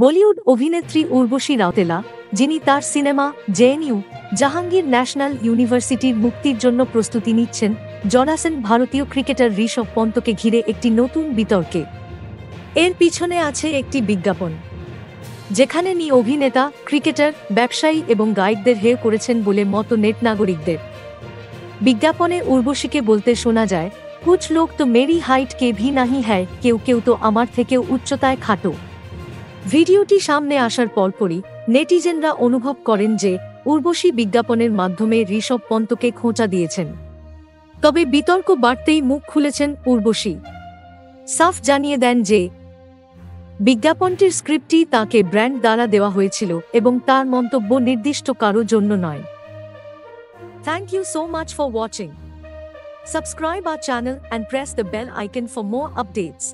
বলিউড অভিনেত্রী উর্বশী রাউতেলা, যিনি তার সিনেমা জেএনইউ জাহাঙ্গীর ন্যাশনাল ইউনিভার্সিটির মুক্তির জন্য প্রস্তুতি নিচ্ছেন, জড়াছেন ভারতীয় ক্রিকেটার ঋষভ পন্তকে ঘিরে একটি নতুন বিতর্কে। এর পিছনে আছে একটি বিজ্ঞাপন, যেখানে অভিনেতা, ক্রিকেটার, ব্যবসায়ী এবং গাইডদের হেয় করেছেন বলে মত নেট নাগরিকদের। বিজ্ঞাপনে উর্বশীকে বলতে শোনা যায়, কুছ লোক তো মেরি হাইট কে ভি নাহি হ্যায়, কেউ কেউ তো আমার থেকেও উচ্চতায় খাটো। ভিডিওটি সামনে আসার পরপরই নেটিজেনরা অনুভব করেন যে উর্বশী বিজ্ঞাপনের মাধ্যমে ঋষভ পন্তকে খোঁচা দিয়েছেন। তবে বিতর্ক বাড়তেই মুখ খুলেছেন উর্বশী। সাফ জানিয়ে দেন যে বিজ্ঞাপনটির স্ক্রিপ্টটি তাঁকে ব্র্যান্ড দ্বারা দেওয়া হয়েছিল এবং তার মন্তব্য নির্দিষ্ট কারো জন্য নয়। Thank you so much for watching. Subscribe our channel and press the bell icon for more updates.